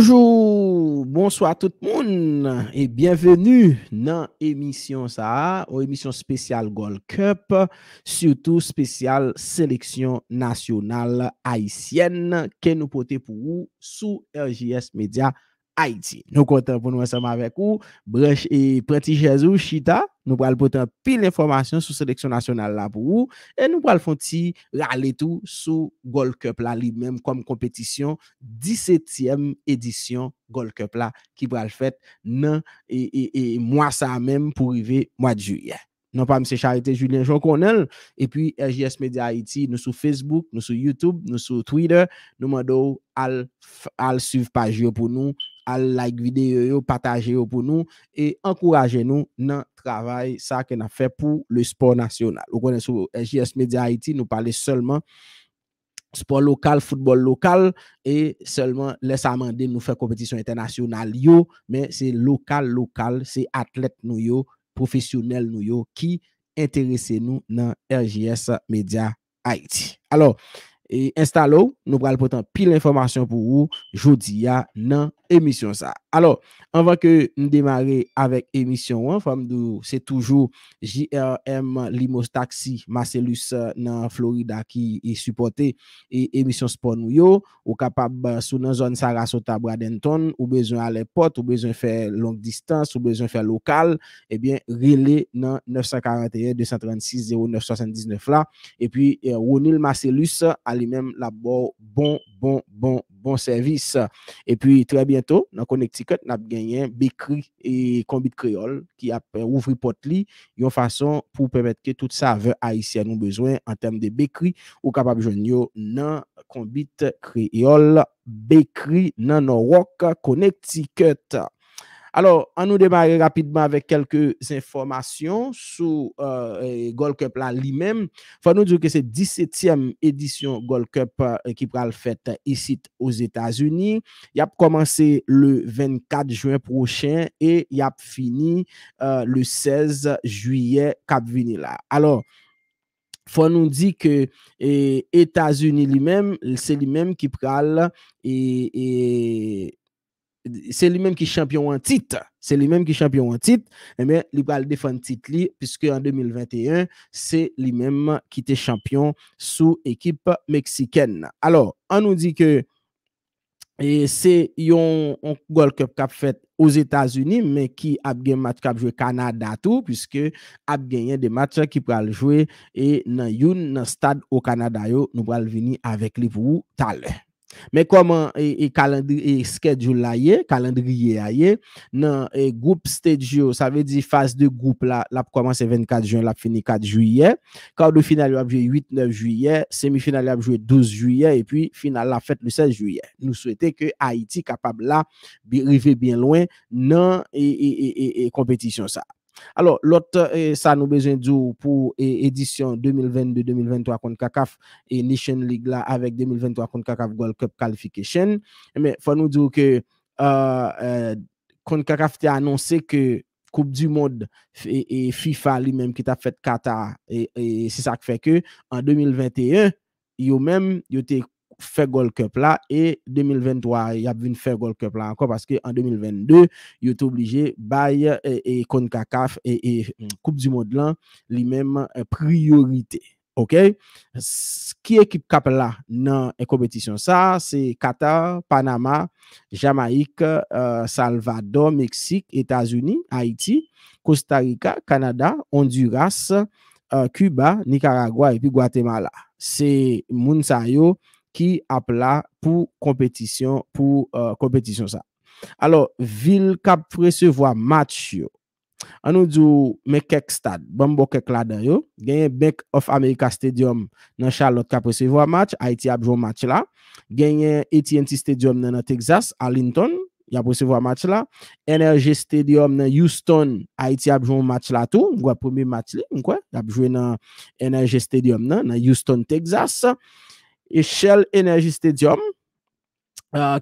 Bonjour, bonsoir tout le monde et bienvenue dans l'émission ça, ou émission spéciale Gold Cup, surtout spéciale sélection nationale haïtienne que nous portons pour vous sous RJS Media Haïti. Nous comptons pour nous ensemble avec vous, Branche et Prenti Jésus Chita, nous allons porter pile d'informations sur sélection nationale là pour vous et nous allons faire petit râler tout sous Gold Cup là lui-même comme compétition 17e édition Gold Cup là qui va le fait nan et mois ça même pour arriver mois de juillet. Non pas M. Charité Julien Jean Cornel et puis RJS Media Haïti, nous sur Facebook, nous sur YouTube, nous sur Twitter, nous mandons al suivre page pour nous, al like vidéo, partager pour nous et encourager nous dans travail ça qu'on a fait pour le sport national. Vous connaissez sur RJS Media Haïti, nous parler seulement sport local, football local et seulement laisse amender nous faire compétition internationale yo, mais c'est local, c'est athlète nous yo, professionnel nous yo qui intéresse nous dans RJS Media Haïti. Alors, installons, nous allons porter pile d'informations pour vous jeudi à dans émission ça. Alors, avant que nous démarrer avec émission, c'est toujours JRM Limos Taxi Marcellus dans Florida qui est supporté et émission sport nous yo ou capable sous dans zone Sarasota Bradenton ou besoin à l'aéroport ou besoin faire longue distance ou besoin faire local et bien relais dans 941 236 0979 là et puis Ronil Marcellus a lui-même la bon service et puis très bientôt dans Connecticut n'a gagné Bécri et Combit Créole qui a ouvert porte li une façon pour permettre que toute saveur haïtienne nous besoin en termes de Bécri ou capable joindre yo dans Combit Créole Bécri dans Norwalk Connecticut. Alors, on nous démarre rapidement avec quelques informations sur Gold Cup là lui-même. Faut nous dire que c'est 17e édition Gold Cup qui va le fait ici aux États-Unis. Il a commencé le 24 juin prochain et il a fini le 16 juillet cap vini là. Alors, faut nous dire que États-Unis lui-même, c'est lui-même qui pral et c'est lui-même qui champion en titre. C'est lui-même qui champion en titre. Mais il va défendre titre puisque en 2021, c'est lui-même qui était champion sous équipe mexicaine. Alors, on nous dit que c'est un Gold Cup qui a fait aux États-Unis, mais qui a gagné match qui a joué Canada tout, puisque a gagné des matchs qui pourraient jouer et dans un stade au Canada, nous allons venir avec les vous tout à l'heure. Mais comment calendrier schedule là calendrier dans groupe stage ça veut dire phase de groupe là commence 24 juin la fini 4 juillet, quart de finale va jouer 8-9 juillet, semi-finale va jouer 12 juillet et puis finale la fête le 16 juillet. Nous souhaitons que Haïti capable là arriver bien loin dans et compétition ça. Alors, l'autre, ça nous besoin de pour édition 2022-2023 contre CACAF et Nation League là avec 2023 contre CACAF Gold Cup Qualification. Mais faut nous dire que contre CACAF a annoncé que Coupe du Monde et FIFA lui-même qui t'a fait Qatar et c'est ça qui fait que en 2021, yo même yo te fait Gold Cup là et 2023 il y a venu faire Gold Cup là encore parce que en 2022 il est obligé bail et CONCACAF et Coupe du Monde là lui-même priorité. OK, qui équipe cap là dans la compétition ça c'est Qatar, Panama, Jamaïque, Salvador, Mexique, États-Unis, Haïti, Costa Rica, Canada, Honduras, Cuba, Nicaragua et puis Guatemala. C'est moun sa yo qui appela pour compétition ça. Alors ville cap recevoir match yo. On nous dit mais quelques stade, Bambo quelques là-dedans yo, gagne Bank of America Stadium dans Charlotte cap recevoir match, Haïti a joué match là, gagne AT&T Stadium dans Texas, Arlington, il a recevoir match là, NRG Stadium dans Houston, Haïti a joué match là tout, on premier match là, quoi, il a joué dans NRG Stadium dans Houston, Texas. Et Shell Energy Stadium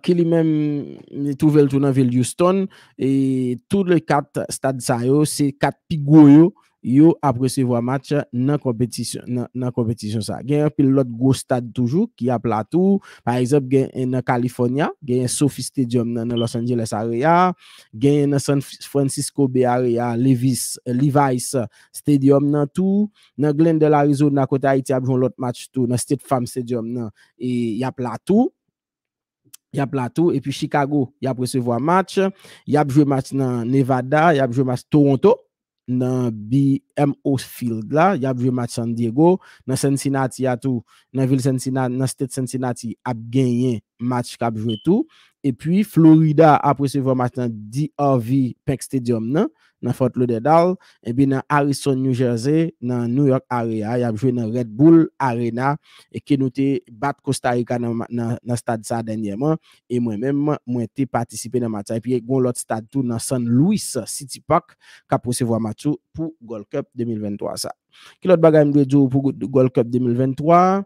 qui lui-même trouve le tour dans ville Houston et tous les quatre stades ça yo c'est quatre pigoyo yo ap recevoir match dans compétition ça. Gen un pile l'autre gros stade toujours qui a plateau, par exemple gen dans California, gen Sophie Stadium dans Los Angeles area, gen dans San Francisco Bay Area, Levi's Stadium dans tout, dans Glendale Arizona côté Haïti a joué l'autre match tout dans State Farm Stadium nan et y a plateau. Il y a plateau et puis Chicago, il y a recevoir match, il y a joué match dans Nevada, il y a joué match Toronto dans BMO Field là, il y a joué match San Diego, dans Cincinnati a tout, dans ville Cincinnati, dans state Cincinnati a gagné match qu'a joué tout et puis Florida a recevoir match dans DRV Peck Stadium nan dans Fort Lauderdale et puis dans Harrison New Jersey dans New York area il a joué dans Red Bull Arena et qui nous te bat Costa Rica dans stade ça dernièrement et moi-même moi été participé dans match et puis gon l'autre stade tout dans San Luis City Park qu'a recevoir match pour Gold Cup 2023 ça qui l'autre bagage me dire pour Gold Cup 2023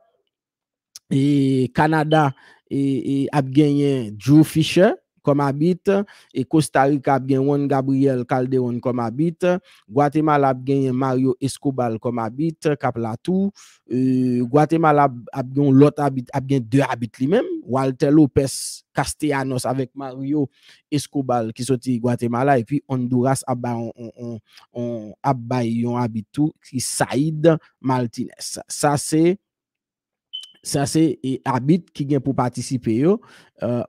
et Canada et a gagné Drew Fisher comme habite et Costa Rica a gagné Juan Gabriel Calderon comme habite, Guatemala a gagné Mario Escobar comme habite, Caplatou, Guatemala a gagné l'autre habite, a gagné deux habites lui-même, Walter Lopez Castellanos avec Mario Escobar qui sorti Guatemala et puis Honduras a on habite tout qui Saïd Martinez. Ça c'est habit qui gagne pour participer yo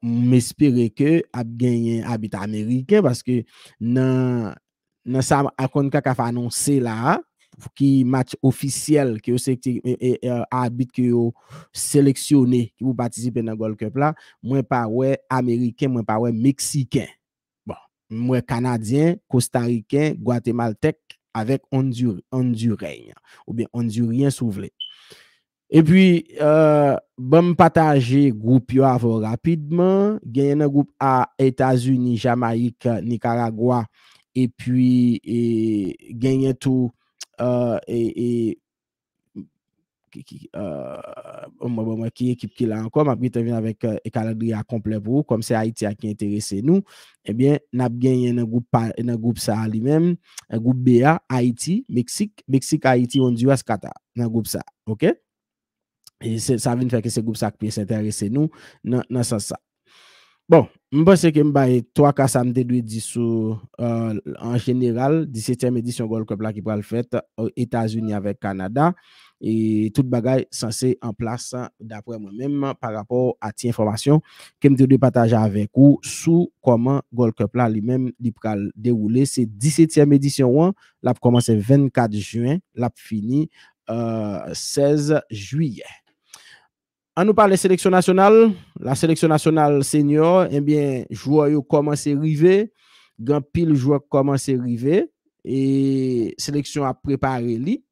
m'espérer que a gagné habit américain parce que dans ça a kon ka fa annoncer là qui match officiel que c'est habit que yo sélectionné qui pour participer dans Gold Cup là moi pas ouais américain moi pas ouais mexicain bon moi canadien costaricain guatémaltèque avec hondurien ou bien hondurien souvelé. Et puis, bon partager groupe yo avant rapidement. Gagne un groupe à États-Unis, Jamaïque, Nicaragua, et puis gagne tout qui équipe qui là encore, m'a vient avec un calendrier complet pour vous, comme c'est Haïti qui intéressé nous, eh bien, n'a gagné un groupe ça lui-même, un groupe BA, Haïti, Mexique, Haïti, Honduras, Qatar, dans groupe ça, OK? Et ça vient faire que ce groupe ça peut s'intéresser nous dans ça. Bon, je pense que je trois cas ça me dit sur en général 17e édition Gold Cup là qui va le faire aux États-Unis avec Canada et toute bagaille censé en place d'après moi-même par rapport à cette information que je vais partager avec vous sur comment Gold Cup là lui-même il va dérouler. C'est 17e édition là commencer 24 juin, là fini 16 juillet. On nous parle de sélection nationale, la sélection nationale senior, eh bien, joueurs yo commencé arriver, grand pile joueurs commencé arriver et sélection a préparé li.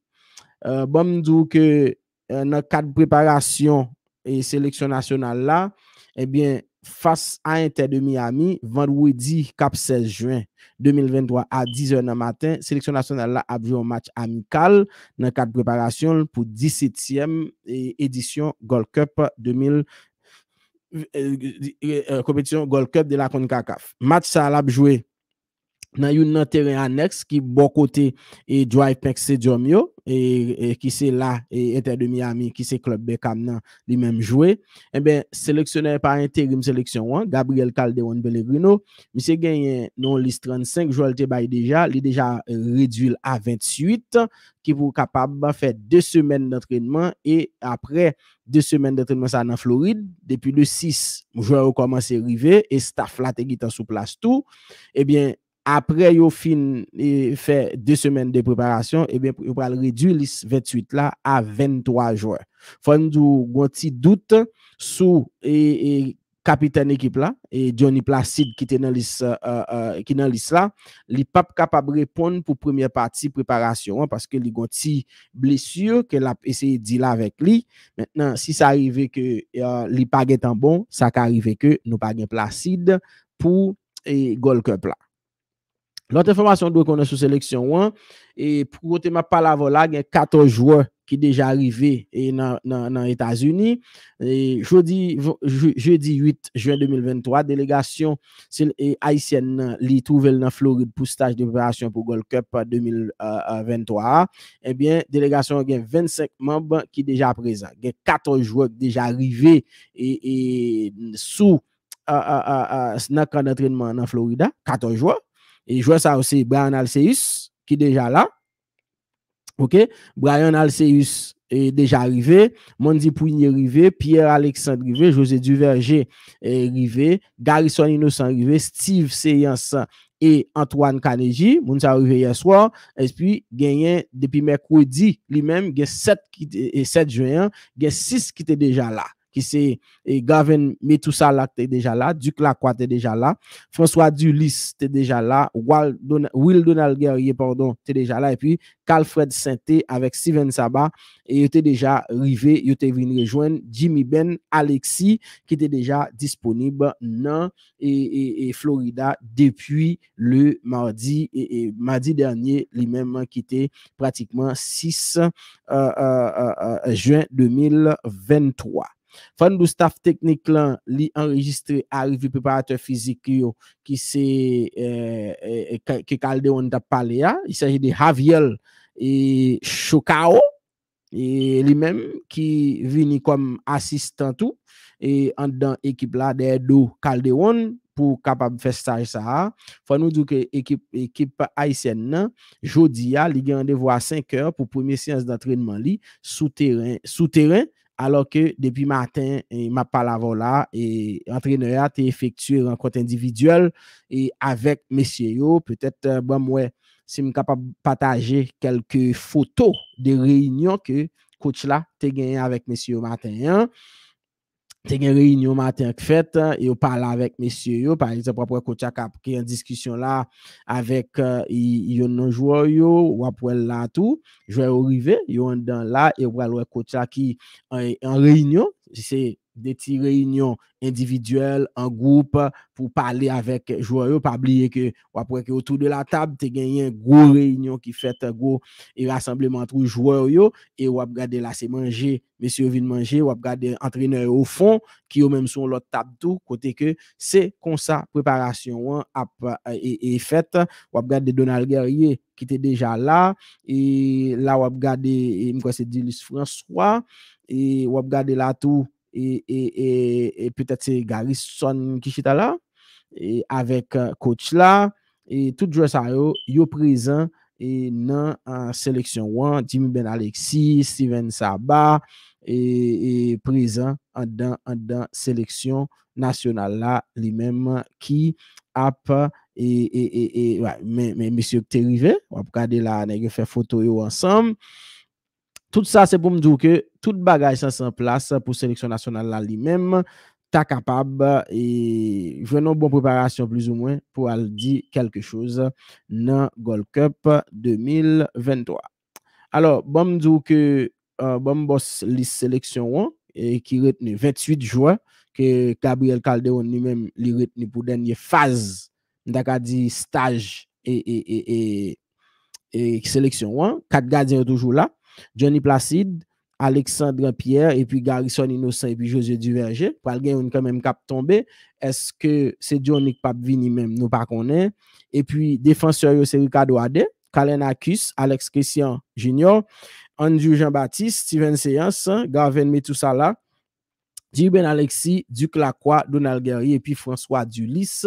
Bon m'dou que dans cadre préparation et sélection nationale là, eh bien, face à Inter de Miami, vendredi 16 juin 2023 à 10h du matin, sélection nationale là a joué un match amical dans le cadre de préparation pour 17e édition Gold Cup 2000 compétition Gold Cup de la CONCACAF. Match ça l'a joué dans un terrain annexe qui bon côté et Drive Peck Stadium yo et qui c'est là et Inter de Miami qui c'est club Beckham nan lui même joué et ben sélectionné par intérim sélection Gabriel Calderon Pellegrino monsieur gagné non liste 35 joueurs te bay déjà il déjà réduit à 28 qui pour capable faire 2 semaines d'entraînement et après 2 semaines d'entraînement ça en Floride depuis le 6 joueurs commencé arriver et staff là te gitan sous place tout et bien après yo fin fait 2 semaines de préparation et bien on va réduire liste 28 là à 23 joueurs. Faut nous gon petit doute sous et capitaine équipe là et Johnny Placide qui était dans liste qui dans liste là, il pas capable répondre pour première partie préparation parce que il gon petit blessure que l'a essayé de dire avec lui. Maintenant si ça arrive que il pas en bon, ça arrive que nous pas gain Placide pour Gold Cup là. L'autre information qu'on a sur sélection et pour côté ma parole là il y a 14 joueurs qui déjà arrivé et dans États-Unis. Et jeudi 8 juin 2023, délégation haïtienne li trouvé dans Floride pour stage de préparation pour Gold Cup 2023. Eh bien, délégation a 25 membres qui déjà présents. Il y a 14 joueurs qui déjà arrivés et sous dans camp d'entraînement dans Florida, 14 joueurs. Et joueur ça aussi Brian Alceus qui est déjà là. OK, Brian Alceus est déjà arrivé, Mondi Pougny arrivé, Pierre-Alexandre arrivé, José Duverger est arrivé, Garrison Innocent arrivé, Steve Séance et Antoine Carnegie, moun sa arrivé hier soir, et puis gagné depuis mercredi lui-même, il y a 7 juin, il y a 6 qui étaient déjà là. Qui c'est Gavin Metoussala qui était déjà là, Duc Lacroix était déjà là, François Dulis était déjà là, Will Donald Guerrier, pardon, était déjà là, et puis Calfred Sainté avec Steven Sabah, et il était déjà arrivé, il était venu rejoindre Jimmy Ben Alexis, qui était déjà disponible dans Florida depuis le mardi, et mardi dernier, lui-même qui était pratiquement 6 juin 2023. Fondou staff technique là li enregistré arrivé préparateur physique qui c'est que Caldeon t'a parlé là, il s'agit de Javier et Chocao et lui-même qui vini comme assistant tout et en dans équipe là d'Edo Caldeon pour capable faire stage ça. Faut nous dire que équipe haïtienne jodi a li gen rendez-vous à 5 heures pour première séance d'entraînement li souterrain alors que depuis matin m'a parlé là et entraîneur a effectué rencontre individuelle et avec messieurs yo peut-être bon moi si je suis capable de partager quelques photos de réunions que coach là te gagné avec messieurs matin hein. Te gen réunion matin fait et on parle avec messieurs par exemple après coach a qui en discussion là avec yon joueur yo ou après là tout joueur arrivé yon dans là et le coach là qui en réunion c'est des petites réunions individuelles en groupe pour parler avec joueurs pas oublier que après que autour de la table tu gagné une gros réunion qui fait un gros rassemblement entre joueurs yo et ou regarder là c'est manger monsieur vient manger ou regarder entraîneur au fond qui au même sur l'autre table tout côté que c'est comme ça préparation et faite ou regarder Donald Guerrier qui était déjà là et là ou regarder moi c'est Dilis François et ou regarder là tout et peut-être c'est Garrison qui est là et avec coach là et tout joueur ça yo présent et dans sélection 1 Jimmy Ben Alexis, Steven Sabah et présent dans sélection nationale là lui-même qui a et ouais, mais monsieur t'es arrivé on va regarder là on fait photo yo ensemble. Tout ça, c'est pour me dire que tout bagage ça en place pour sélection nationale là lui-même, t'as capable et une bonne préparation plus ou moins pour aller dire quelque chose dans Gold Cup 2023. Alors, bon me dire que bon boss liste sélection et qui retenu 28 joueurs que Gabriel Calderon lui-même li retenu pour dernière phase d'accord dit stage et sélection 4 gardiens toujours là. Johnny Placide, Alexandre Pierre et puis Garrison Innocent et puis José Duverger. Pour le quand même cap tombé. Est-ce que c'est Johnny qui pas vini même nous pas connaît. Et puis défenseur c'est Ricardo Ade, Kalenakis, Alex Christian Junior, Andrew Jean-Baptiste, Steven Séance, Gavin Metoussala, Ben Alexis, Duc Lacroix, Donald Guerrier et puis François Dulis.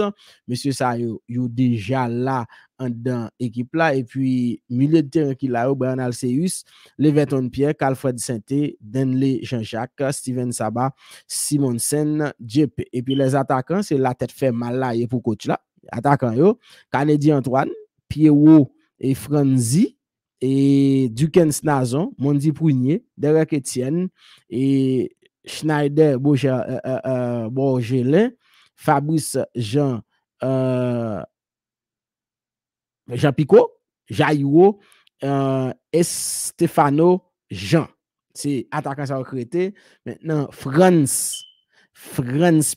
Monsieur ça yo déjà là dans équipe là et puis milieu de terrain qui là Brian Alceus, Leverton Pierre, Calfred Sainté, Denley Jean-Jacques, Steven Sabah, Simonsen, JP et puis les attaquants c'est la tête fait mal là et pour coach là. Attaquant yo, Kennedy Antoine, Pierrot et Franzi et Dukens Nazon, Mondi Pougnier, Derek Etienne et Schneider Bourgelin, Fabrice Jean Picot, Jairo, Estefano Jean. C'est attaquant ça recruté. Maintenant, Franz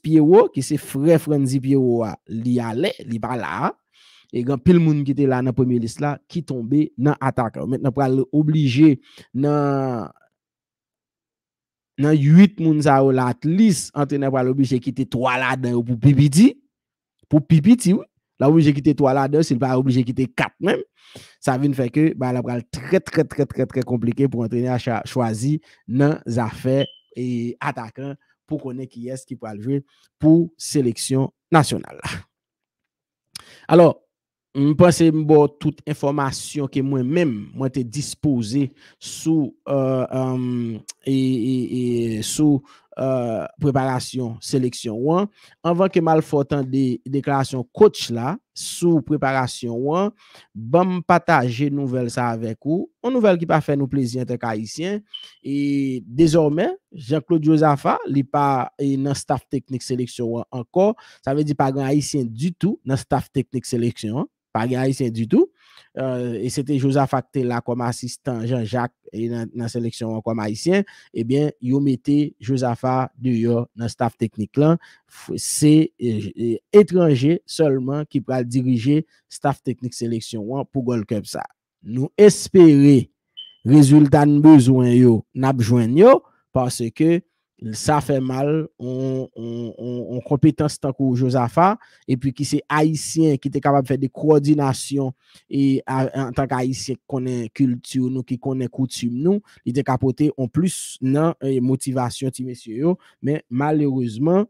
Pierrot, qui c'est frère Franzi Pierrot, li allait, li pas là. et grand pile monde qui était là dans première liste là qui tombé dans attaquant. Maintenant pour obligé dans 8 moun sa ou la at least entraîneur pour obligé quitter 3 là-dedans pour pipiti oui. Là obligé quitter 3 là-dedans, c'est pas obligé quitter 4 même. Ça vient faire que bah la pral très compliqué pour entraîner à choisir dans affaires et attaquant pour connaître qui est-ce qui peut jouer pour sélection nationale. Alors, je pense que toute information que moi-même moi t'ai disposé sous sous préparation sélection avant que mal fortan des déclarations coach là sous préparation bon partager nouvelle ça avec vous, une nouvelle qui pas fait nous plaisir en tant qu'haïtien et désormais Jean-Claude Josaphat il pas dans staff technique sélection encore, ça veut dire pas grand haïtien du tout dans staff technique sélection, pas grand haïtien du tout. Et c'était Josaphat qui était là comme assistant Jean-Jacques et dans la sélection comme haïtien, eh bien, yo mettez Josaphat dehors dans staff technique là, c'est étranger seulement qui peut diriger staff technique sélection pour Gold Cup ça. Nous espérer résultat de besoin yo, n'a besoin yo parce que ça fait mal on compétence tant que Josaphat et puis qui c'est haïtien qui était capable de faire des coordinations et en tant qu'haïtien qui connaît culture nous qui connaît coutume nous il était capoté en plus non motivation ti monsieur yo mais malheureusement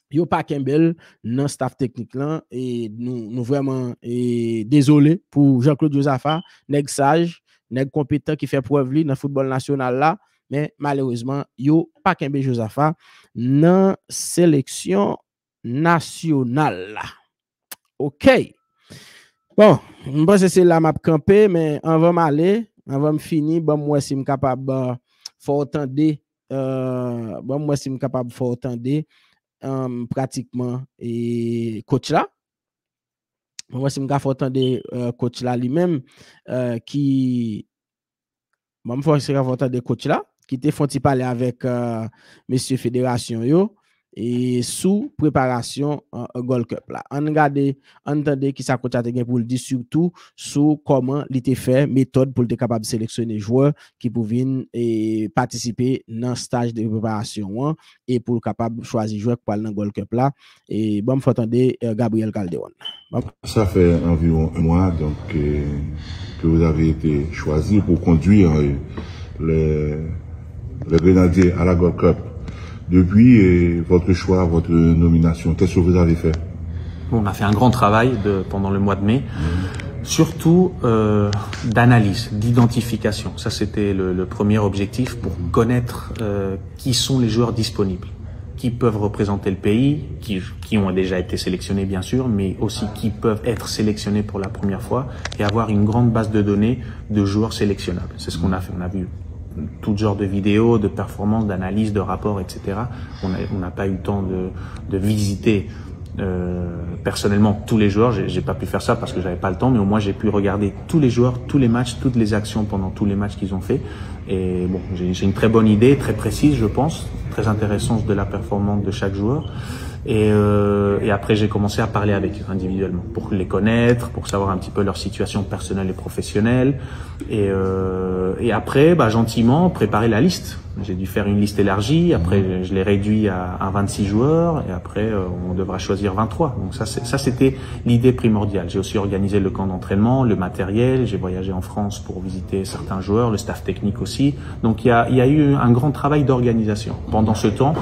yo pas Kembel dans staff technique là et nous vraiment désolé pour Jean-Claude Josaphat nèg sage nèg compétent qui fait preuve li dans football national là. Mais malheureusement, yo pas Kembe Josaphat dans sélection nationale. OK. Bon, je pense que c'est la map campé, mais on va m'aller, on va me finir. Bon, moi, si je suis capable de faire entendre, pratiquement et coach là. Moi, si je suis capable de entendre coach là lui-même qui. Bon, je suis capable de entendre coach là. Qui te font parler avec monsieur fédération yo et sous préparation Gold Cup là. On regarde entendez qui ça coach a pour le dire surtout sur comment il était fait méthode pour être capable de sélectionner joueurs qui pouvaient participer dans stage de préparation et pour capable choisir joueur pour aller dans Gold Cup là et bon faut attendre Gabriel Calderon. Ça fait environ un mois donc que vous avez été choisi pour conduire le Grenadier à la Gold Cup. Depuis votre choix, votre nomination, qu'est-ce que vous avez fait? On a fait un grand travail pendant le mois de mai, surtout d'analyse, d'identification. Ça, c'était le premier objectif pour connaître qui sont les joueurs disponibles, qui peuvent représenter le pays, qui ont déjà été sélectionnés bien sûr, mais aussi qui peuvent être sélectionnés pour la première fois et avoir une grande base de données de joueurs sélectionnables. C'est ce qu'on a fait. On a vu tout genre de vidéos, de performances, d'analyses, de rapports, etc. On n'a pas eu le temps de visiter personnellement tous les joueurs. J'ai pas pu faire ça parce que j'avais pas le temps, mais au moins j'ai pu regarder tous les joueurs, tous les matchs, toutes les actions pendant tous les matchs qu'ils ont fait. Et bon, j'ai une très bonne idée, très précise, je pense, très intéressante de la performance de chaque joueur. Et après, j'ai commencé à parler avec eux individuellement pour les connaître, pour savoir un petit peu leur situation personnelle et professionnelle. Et après, gentiment, préparer la liste. J'ai dû faire une liste élargie. Après, je l'ai réduit à 26 joueurs. Et après, on devra choisir 23. Donc ça, c'était l'idée primordiale. J'ai aussi organisé le camp d'entraînement, le matériel. J'ai voyagé en France pour visiter certains joueurs, le staff technique aussi. Donc il y a eu un grand travail d'organisation. Pendant ce temps,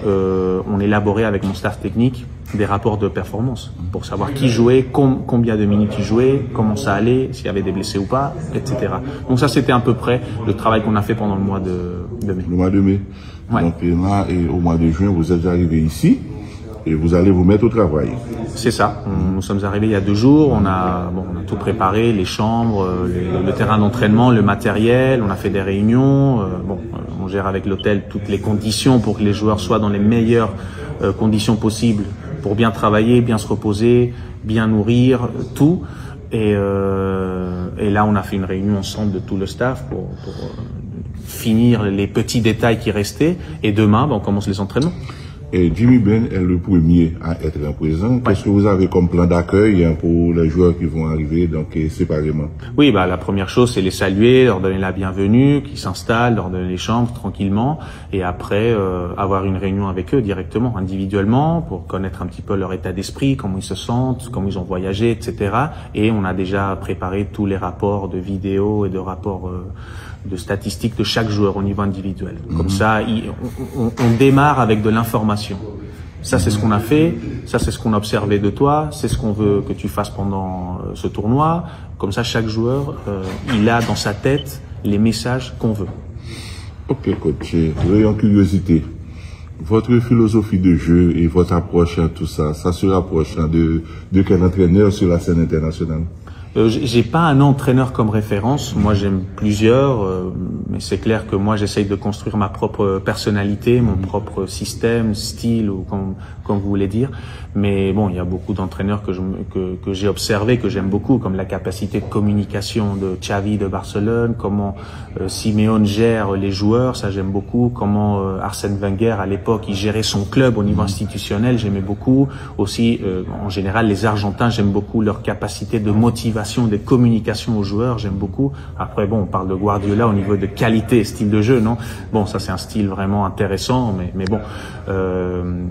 on élaborait avec mon staff technique des rapports de performance pour savoir qui jouait, combien de minutes il jouait, comment ça allait, s'il y avait des blessés ou pas, etc. Donc ça, c'était à peu près le travail qu'on a fait pendant le mois de mai. Le mois de mai. Ouais. Donc là, et au mois de juin, vous êtes arrivé ici et vous allez vous mettre au travail. C'est ça. Nous sommes arrivés il y a 2 jours. On a tout préparé, les chambres, le terrain d'entraînement, le matériel. On a fait des réunions. On gère avec l'hôtel toutes les conditions pour que les joueurs soient dans les meilleures conditions possibles pour bien travailler, bien se reposer, bien nourrir, tout. Et là, on a fait une réunion ensemble de tout le staff pour finir les petits détails qui restaient. Et demain, on commence les entraînements. Et Jimmy Ben est le premier à être présent. Qu'est-ce que vous avez comme plan d'accueil pour les joueurs qui vont arriver, donc séparément? Oui, la première chose, c'est les saluer, leur donner la bienvenue, qu'ils s'installent, leur donner les chambres tranquillement, et après avoir une réunion avec eux directement, individuellement, pour connaître un petit peu leur état d'esprit, comment ils se sentent, comment ils ont voyagé, etc. Et on a déjà préparé tous les rapports de vidéos et de rapports de statistiques de chaque joueur au niveau individuel. Comme ça, on démarre avec de l'information. Ça, c'est ce qu'on a fait. Ça, c'est ce qu'on a observé de toi. C'est ce qu'on veut que tu fasses pendant ce tournoi. Comme ça, chaque joueur, il a dans sa tête les messages qu'on veut. Ok, coach. Ayant curiosité, votre philosophie de jeu et votre approche à tout ça, ça se rapproche de quel entraîneur sur la scène internationale? J'ai pas un entraîneur comme référence. Moi, j'aime plusieurs, mais c'est clair que moi, j'essaye de construire ma propre personnalité, mon propre système, style, ou comme vous voulez dire. Mais bon, il y a beaucoup d'entraîneurs que j'ai observé, que j'aime beaucoup, comme la capacité de communication de Xavi de Barcelone, comment Simeone gère les joueurs, ça j'aime beaucoup. Comment Arsène Wenger, à l'époque, il gérait son club au niveau institutionnel, j'aimais beaucoup. Aussi, en général, les Argentins, j'aime beaucoup leur capacité de motivation, de communication aux joueurs, j'aime beaucoup. Après, bon, on parle de Guardiola au niveau de qualité et style de jeu, non? Bon, ça c'est un style vraiment intéressant, mais bon,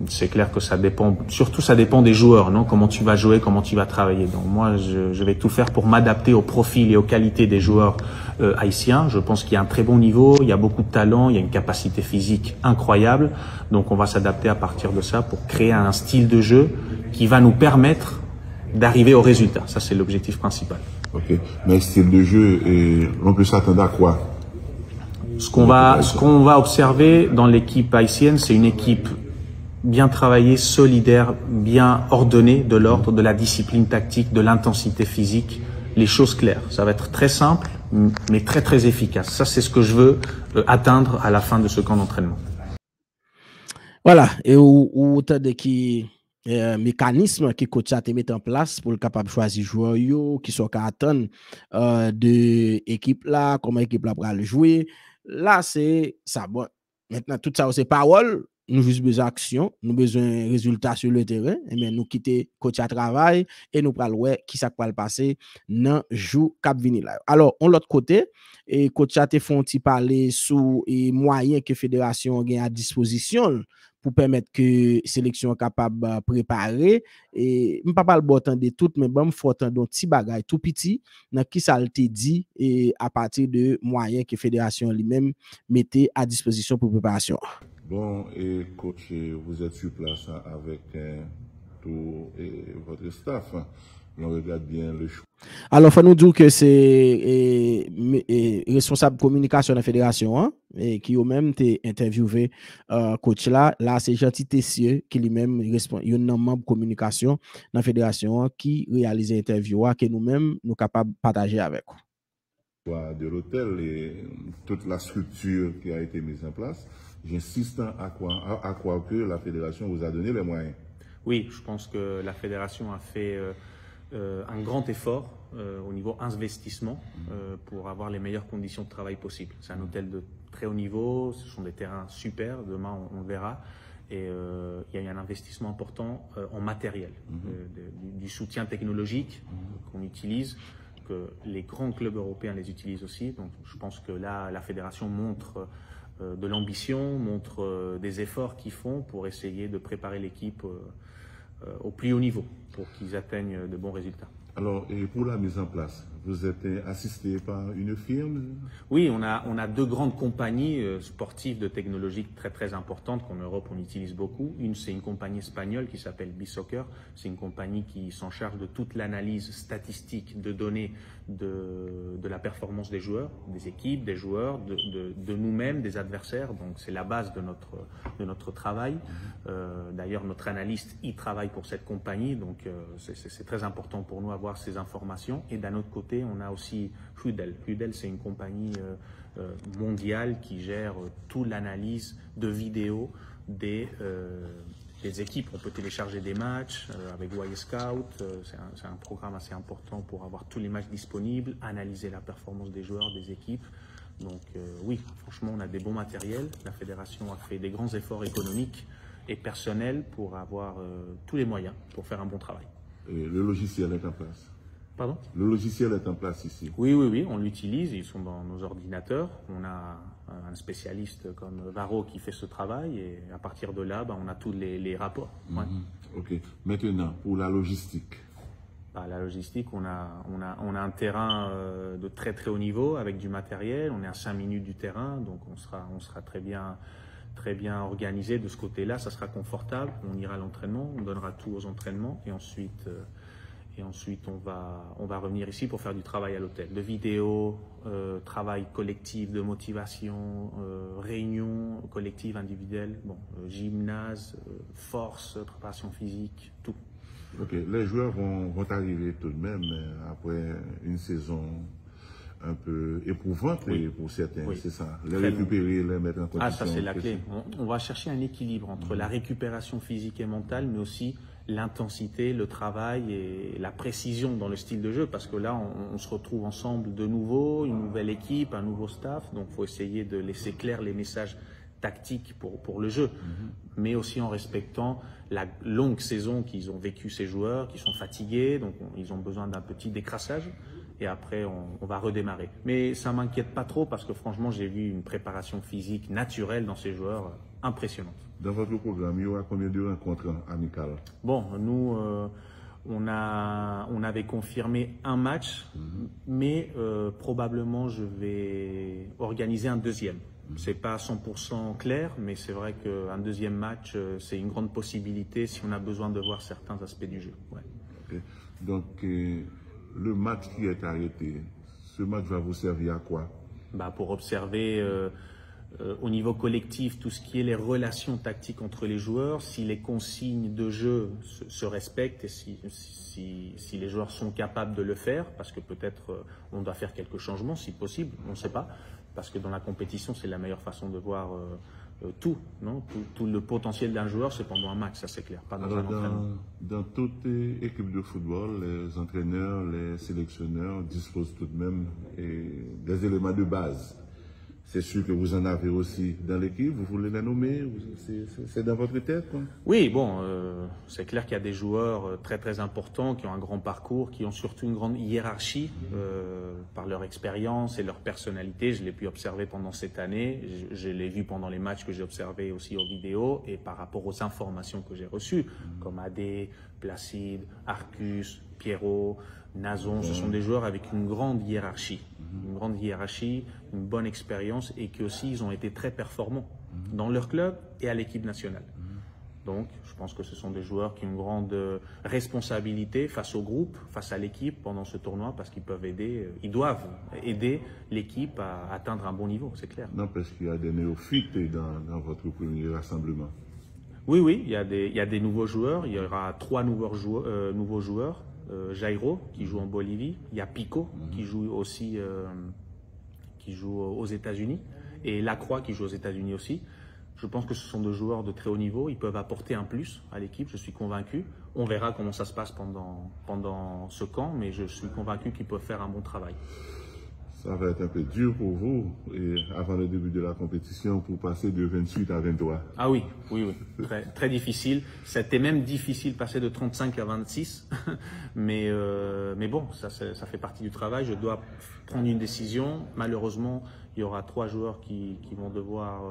c'est clair que ça dépend, surtout ça dépend des joueurs, non? Comment tu vas jouer, comment tu vas travailler. Donc moi, je vais tout faire pour m'adapter au profil et aux qualités des joueurs haïtiens. Je pense qu'il y a un très bon niveau, il y a beaucoup de talent, il y a une capacité physique incroyable. Donc on va s'adapter à partir de ça pour créer un style de jeu qui va nous permettre d'arriver au résultat. Ça, c'est l'objectif principal. Ok. Mais style de jeu, on peut s'attendre à quoi? Ce qu'on va observer dans l'équipe haïtienne, c'est une équipe bien travaillée, solidaire, bien ordonnée, de l'ordre, de la discipline tactique, de l'intensité physique, les choses claires. Ça va être très simple, mais très très efficace. Ça, c'est ce que je veux atteindre à la fin de ce camp d'entraînement. Voilà. Et où t'as de qui mécanisme que coach a mis en place pour le capable choisir joueurs qui sont à attendre de équipe là, comment équipe là pour le jouer. Là, c'est ça. Bon, maintenant, tout ça, c'est parole. Nous juste besoin d'action, nous besoin de résultats sur le terrain. Et bien, nous quitter coach à travail et nous prenons ouais qui ça va le passer dans jour cap vini là. Alors, on l'autre côté, et coach a te font parler sous les moyens que fédération a à disposition pour permettre que sélection capable de préparer et je ne pas le bon temps de tout mais bon faut temps d'un petit bagage tout petit dans qui ça te dit et à partir de moyens que fédération lui-même mettait à disposition pour préparation. Bon, et coach, vous êtes sur place avec tout votre staff. On regarde bien le choix. Alors, il faut nous dire que c'est responsable de communication de la fédération et qui a même interviewé coach là. Là, c'est Gentil Tessier qui lui-même est un membre de communication dans la fédération qui réalise l'interview que nous-mêmes nous capables de partager avec vous. De l'hôtel et toute la structure qui a été mise en place, j'insiste à croire que la fédération vous a donné les moyens. Oui, je pense que la fédération a fait un grand effort au niveau investissement pour avoir les meilleures conditions de travail possibles. C'est un hôtel de très haut niveau, ce sont des terrains super, demain on le verra. Et il y a eu un investissement important en matériel, du soutien technologique qu'on utilise, que les grands clubs européens les utilisent aussi. Donc je pense que là, la fédération montre de l'ambition, montre des efforts qu'ils font pour essayer de préparer l'équipe au plus haut niveau, pour qu'ils atteignent de bons résultats. Alors, et pour la mise en place, vous êtes assisté par une firme? Oui, on a deux grandes compagnies sportives de technologie très très importantes qu'en Europe on utilise beaucoup. Une, c'est une compagnie espagnole qui s'appelle B-Soccer. C'est une compagnie qui s'en charge de toute l'analyse statistique de données de la performance des joueurs, des équipes, des joueurs, de nous-mêmes, des adversaires. Donc c'est la base de notre travail. D'ailleurs, notre analyste y travaille pour cette compagnie. Donc c'est très important pour nous avoir ces informations. Et d'un autre côté, on a aussi Hudel. Hudel, c'est une compagnie mondiale qui gère toute l'analyse de vidéos des équipes. On peut télécharger des matchs avec Wirescout. C'est un programme assez important pour avoir tous les matchs disponibles, analyser la performance des joueurs, des équipes. Donc oui, franchement, on a des bons matériels. La fédération a fait des grands efforts économiques et personnel pour avoir tous les moyens pour faire un bon travail. Et le logiciel est en place? Pardon? Le logiciel est en place ici? Oui, oui, oui, on l'utilise, ils sont dans nos ordinateurs. On a un spécialiste comme Varro qui fait ce travail et à partir de là, on a tous les rapports. Ouais. Ok. Maintenant, pour la logistique. La logistique, on a un terrain de très très haut niveau avec du matériel. On est à 5 minutes du terrain, donc on sera très bien organisé de ce côté-là. Ça sera confortable. On ira à l'entraînement, on donnera tout aux entraînements et ensuite on va revenir ici pour faire du travail à l'hôtel, de vidéo, travail collectif, de motivation, réunion collective, individuelle, gymnase, force, préparation physique, tout. Ok, les joueurs vont arriver tout de même après une saison un peu éprouvante pour certains, c'est ça. Les récupérer, les mettre en condition. Ça c'est la clé. On va chercher un équilibre entre la récupération physique et mentale, mais aussi l'intensité, le travail et la précision dans le style de jeu, parce que là on se retrouve ensemble de nouveau, une nouvelle équipe, un nouveau staff, donc il faut essayer de laisser clair les messages tactiques pour le jeu, mais aussi en respectant la longue saison qu'ils ont vécu ces joueurs, qui sont fatigués, donc ils ont besoin d'un petit décrassage. Et après, on va redémarrer. Mais ça ne m'inquiète pas trop parce que franchement, j'ai vu une préparation physique naturelle dans ces joueurs impressionnante. Dans votre programme, il y aura combien de rencontres amicales? Bon, nous, on avait confirmé un match, mais probablement je vais organiser un deuxième. C'est pas 100% clair, mais c'est vrai qu'un deuxième match, c'est une grande possibilité si on a besoin de voir certains aspects du jeu. Ouais. Okay. Donc, le match qui est arrêté, ce match va vous servir à quoi? Pour observer au niveau collectif tout ce qui est les relations tactiques entre les joueurs, si les consignes de jeu se respectent et si les joueurs sont capables de le faire, parce que peut-être on doit faire quelques changements si possible, on ne sait pas, parce que dans la compétition c'est la meilleure façon de voir tout, non? Tout le potentiel d'un joueur, c'est pendant un match, ça c'est clair, pas dans un entraînement. Dans toute équipe de football, les entraîneurs, les sélectionneurs disposent tout de même des éléments de base. C'est sûr que vous en avez aussi dans l'équipe, vous voulez les nommer, c'est dans votre tête, quoi? Oui, c'est clair qu'il y a des joueurs très très importants qui ont un grand parcours, qui ont surtout une grande hiérarchie par leur expérience et leur personnalité. Je l'ai pu observer pendant cette année, je l'ai vu pendant les matchs que j'ai observés aussi aux vidéos et par rapport aux informations que j'ai reçues, comme Adé, Placide, Arcus, Pierrot, Nazon. Ce sont des joueurs avec une grande hiérarchie, une bonne expérience et qui aussi ils ont été très performants dans leur club et à l'équipe nationale. Donc je pense que ce sont des joueurs qui ont une grande responsabilité face au groupe, face à l'équipe pendant ce tournoi parce ils doivent aider l'équipe à atteindre un bon niveau, c'est clair. Non, parce qu'il y a des néophytes dans votre premier rassemblement. Oui, il y a des nouveaux joueurs, il y aura 3 nouveaux joueurs. Jairo qui joue en Bolivie, il y a Pico qui joue aussi aux États-Unis et Lacroix qui joue aux États-Unis aussi. Je pense que ce sont 2 joueurs de très haut niveau, ils peuvent apporter un plus à l'équipe, je suis convaincu. On verra comment ça se passe pendant ce camp, mais je suis convaincu qu'ils peuvent faire un bon travail. Ça va être un peu dur pour vous, et avant le début de la compétition, pour passer de 28 à 23. Ah oui. Très, très difficile. C'était même difficile de passer de 35 à 26. mais bon, ça fait partie du travail. Je dois prendre une décision. Malheureusement, il y aura 3 joueurs qui vont devoir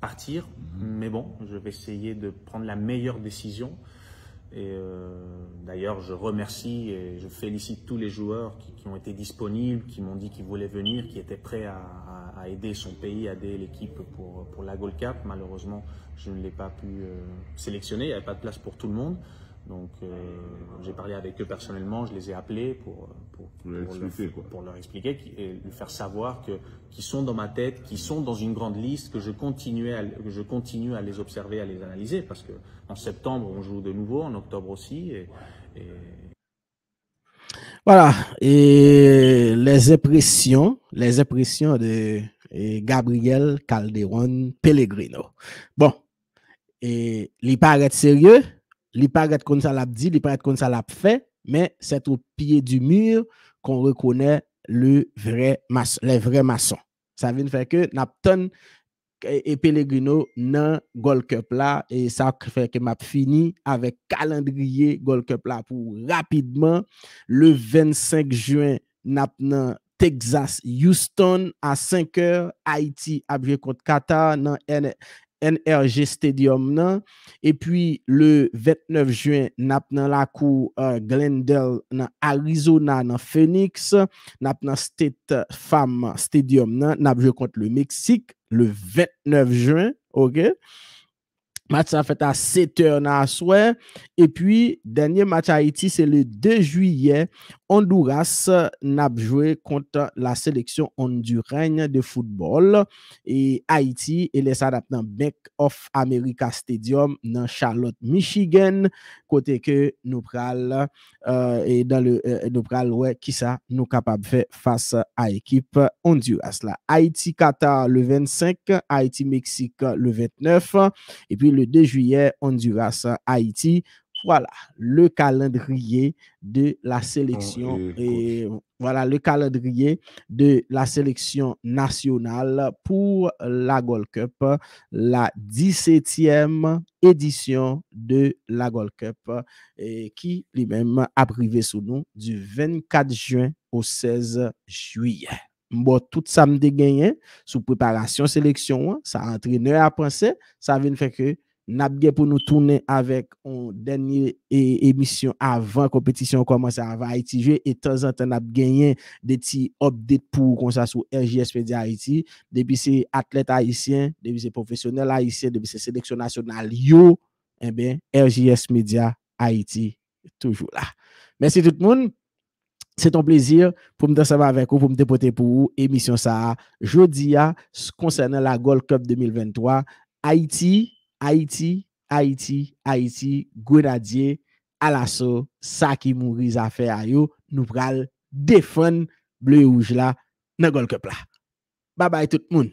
partir. Mais bon, je vais essayer de prendre la meilleure décision. Et d'ailleurs, je remercie et je félicite tous les joueurs qui ont été disponibles, qui m'ont dit qu'ils voulaient venir, qui étaient prêts à aider son pays, à aider l'équipe pour la Gold Cup. Malheureusement, je ne l'ai pas pu sélectionner, il n'y avait pas de place pour tout le monde. Donc, j'ai parlé avec eux personnellement, je les ai appelés pour leur expliquer et leur faire savoir qu'ils sont dans ma tête, qu'ils sont dans une grande liste, que je continue à les observer, à les analyser, parce que en septembre, on joue de nouveau, en octobre aussi. Voilà, et les impressions de Gabriel Calderón Pellegrino. Bon, et il paraît sérieux. Il paraît comme ça l'a dit, il paraît comme ça l'a fait, mais c'est au pied du mur qu'on reconnaît les vrais maçons. Ça veut dire que Napton et Pellegrino dans Gold Cup là et ça fait que m'a fini avec calendrier Gold Cup là pour rapidement le 25 juin n'a Texas Houston à 5h Haïti a joué contre Qatar dans NRG Stadium nan. Et puis le 29 juin n'a la cour Glendale dans Arizona dans Phoenix n'a State Farm Stadium nan n'a joué contre le Mexique le 29 juin, OK? Match ça fait à 7h dans la soirée. Et puis, dernier match à Haïti, c'est le 2 juillet. Honduras n'a joué contre la sélection hondurienne de football. Et Haïti, et les adaptés dans Bank of America Stadium dans Charlotte, Michigan. Côté que nous pral, et dans le, nous pral, ouais, qui ça nous capable de faire face à l'équipe Honduras là. Haïti-Qatar le 25, Haïti-Mexique le 29. Et puis, le 2 juillet, Honduras, Haïti. Voilà le calendrier de la sélection et voilà le calendrier de la sélection nationale pour la Gold Cup, la 17e édition de la Gold Cup qui lui-même a privé sous nous du 24 juin au 16 juillet. Bon, tout ça me gagné sous préparation sélection, ça entraîneur à penser, ça vient faire que n'a pour nous tourner avec une dernière émission avant compétition commence avant Haïti jouer et de temps en temps n'a gagné des petits updates pour comme ça sur RJS Media Haïti depuis c'est athlète haïtien depuis c'est professionnel haïtien depuis c'est sélection nationale yo eh bien RJS Media Haïti toujours là. Merci tout le monde. C'est un plaisir pour me savoir avec vous, pour me dépoter pour vous, émission ça. Jeudi, concernant la Gold Cup 2023, Haïti, Grenadier, à l'assaut, ça qui mourit à faire, nous pral défendre bleu rouge là, dans Gold Cup là. Bye bye tout le monde.